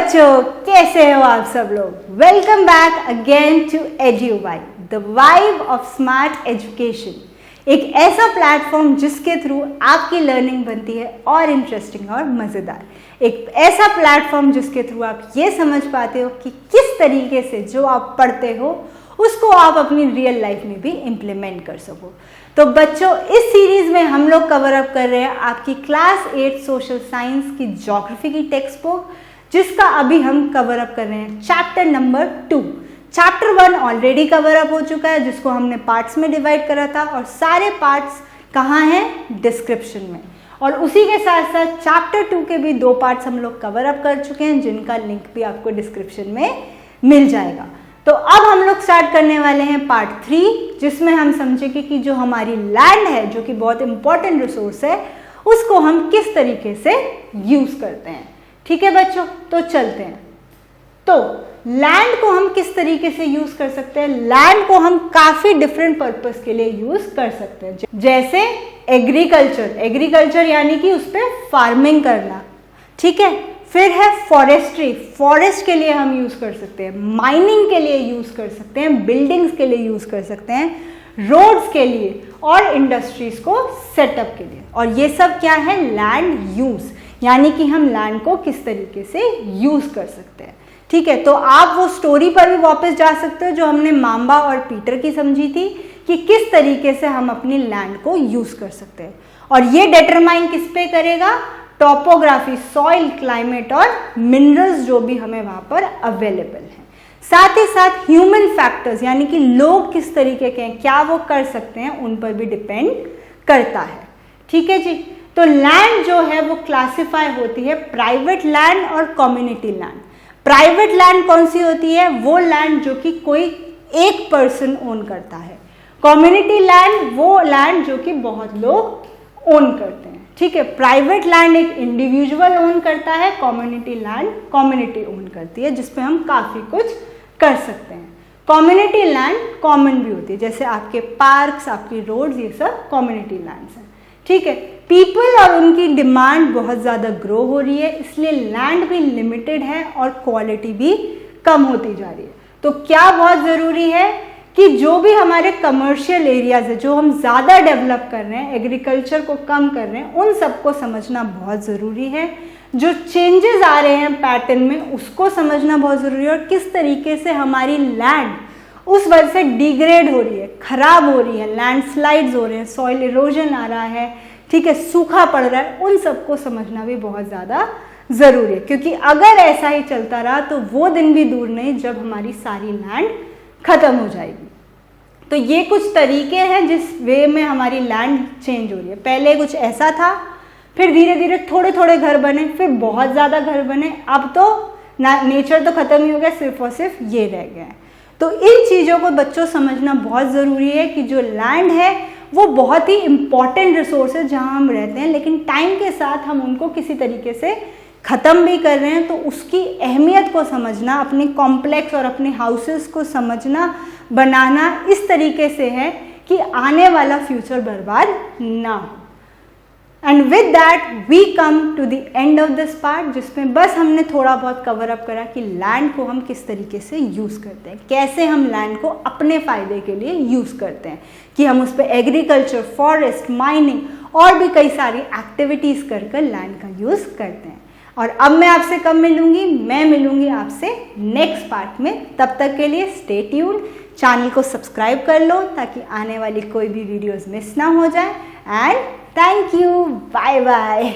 बच्चों, कैसे हो आप सब लोग। Welcome back again to Eduvibe, the vibe of smart education. एक ऐसा प्लेटफॉर्म जिसके थ्रू आपकी लर्निंग बनती है और इंटरेस्टिंग और मज़ेदार। एक ऐसा प्लेटफॉर्म जिसके थ्रू आप ये समझ पाते हो कि किस तरीके से जो आप पढ़ते हो उसको आप अपनी रियल लाइफ में भी इम्प्लीमेंट कर सको। तो बच्चों, इस सीरीज में हम लोग कवर अप कर रहे हैं आपकी क्लास 8 सोशल साइंस की ज्योग्राफी की टेक्स्ट बुक, जिसका अभी हम कवर अप कर रहे हैं chapter number 2। Chapter 1 already cover up हो चुका है, जिसको हमने पार्ट्स में डिवाइड करा था, और सारे पार्ट्स कहाँ हैं? डिस्क्रिप्शन में। और उसी के साथ साथ चैप्टर 2 के भी 2 पार्ट्स हम लोग कवर अप कर चुके हैं, जिनका लिंक भी आपको डिस्क्रिप्शन में मिल जाएगा। तो अब हम लोग स्टार्ट करने वाले हैं पार्ट 3, जिसमें हम समझेंगे कि जो हमारी लैंड है, जो कि बहुत इंपॉर्टेंट रिसोर्स है, उसको हम किस तरीके से यूज करते हैं। ठीक है बच्चों, तो चलते हैं। तो लैंड को हम किस तरीके से यूज कर सकते हैं? लैंड को हम काफी डिफरेंट पर्पस के लिए यूज कर सकते हैं, जैसे एग्रीकल्चर यानी कि उस पर फार्मिंग करना। ठीक है, फिर है फॉरेस्ट्री, फॉरेस्ट के लिए हम यूज कर सकते हैं, माइनिंग के लिए यूज कर सकते हैं, बिल्डिंग्स के लिए यूज कर सकते हैं, रोड्स के लिए और इंडस्ट्रीज को सेटअप के लिए। और ये सब क्या है? लैंड यूज, यानी कि हम लैंड को किस तरीके से यूज कर सकते हैं। ठीक है, तो आप वो स्टोरी पर भी वापस जा सकते हो जो हमने माम्बा और पीटर की समझी थी, कि किस तरीके से हम अपनी लैंड को यूज कर सकते हैं। और ये डिटरमाइन किस पे करेगा? टॉपोग्राफी, सॉइल, क्लाइमेट और मिनरल्स जो भी हमें वहां पर अवेलेबल हैं। साथ ही साथ ह्यूमन फैक्टर्स, यानी कि लोग किस तरीके के हैं, क्या वो कर सकते हैं, उन पर भी डिपेंड करता है। ठीक है जी। तो लैंड जो है वो क्लासिफाई होती है प्राइवेट लैंड और कम्युनिटी लैंड। प्राइवेट लैंड कौन सी होती है? वो लैंड जो कि कोई एक पर्सन ओन करता है। कम्युनिटी लैंड वो लैंड जो कि बहुत लोग ओन करते हैं। ठीक है, प्राइवेट लैंड एक इंडिविजुअल ओन करता है, कम्युनिटी लैंड कम्युनिटी ओन करती है, जिसपे हम काफी कुछ कर सकते हैं। कम्युनिटी लैंड कॉमन भी होती है, जैसे आपके पार्क्स, आपकी रोड्स, ये सब कम्युनिटी लैंड्स हैं। ठीक है, पीपल और उनकी डिमांड बहुत ज़्यादा ग्रो हो रही है, इसलिए लैंड भी लिमिटेड है और क्वालिटी भी कम होती जा रही है। तो क्या बहुत ज़रूरी है कि जो भी हमारे कमर्शियल एरियाज है, जो हम ज़्यादा डेवलप कर रहे हैं, एग्रीकल्चर को कम कर रहे हैं, उन सबको समझना बहुत ज़रूरी है। जो चेंजेस आ रहे हैं पैटर्न में, उसको समझना बहुत ज़रूरी है, और किस तरीके से हमारी लैंड उस वजह से डिग्रेड हो रही है, खराब हो रही है, लैंडस्लाइड्स हो रहे हैं, सॉइल इरोजन आ रहा है, ठीक है, सूखा पड़ रहा है, उन सबको समझना भी बहुत ज़्यादा ज़रूरी है। क्योंकि अगर ऐसा ही चलता रहा तो वो दिन भी दूर नहीं जब हमारी सारी लैंड खत्म हो जाएगी। तो ये कुछ तरीके हैं जिस वे में हमारी लैंड चेंज हो रही है। पहले कुछ ऐसा था, फिर धीरे धीरे थोड़े थोड़े घर बने, फिर बहुत ज़्यादा घर बने, अब तो नेचर तो खत्म ही हो गया, सिर्फ और सिर्फ ये रह गया है। तो इन चीज़ों को बच्चों समझना बहुत ज़रूरी है कि जो लैंड है वो बहुत ही इम्पॉर्टेंट रिसोर्स है जहाँ हम रहते हैं, लेकिन टाइम के साथ हम उनको किसी तरीके से ख़त्म भी कर रहे हैं। तो उसकी अहमियत को समझना, अपने कॉम्प्लेक्स और अपने हाउसेस को समझना, बनाना इस तरीके से है कि आने वाला फ्यूचर बर्बाद ना हो। And with that we come to the end of this part, जिसमें बस हमने थोड़ा बहुत कवर अप करा कि लैंड को हम किस तरीके से यूज़ करते हैं, कैसे हम लैंड को अपने फ़ायदे के लिए यूज़ करते हैं, कि हम उस पर एग्रीकल्चर, फॉरेस्ट, माइनिंग और भी कई सारी एक्टिविटीज़ कर कर लैंड का यूज़ करते हैं। और अब मैं आपसे कब मिलूंगी? मैं मिलूंगी आपसे नेक्स्ट पार्ट में। तब तक के लिए स्टे ट्यून्ड, चैनल को सब्सक्राइब कर लो ताकि आने वाली कोई भी वीडियोस मिस ना हो जाए। And thank you, bye bye.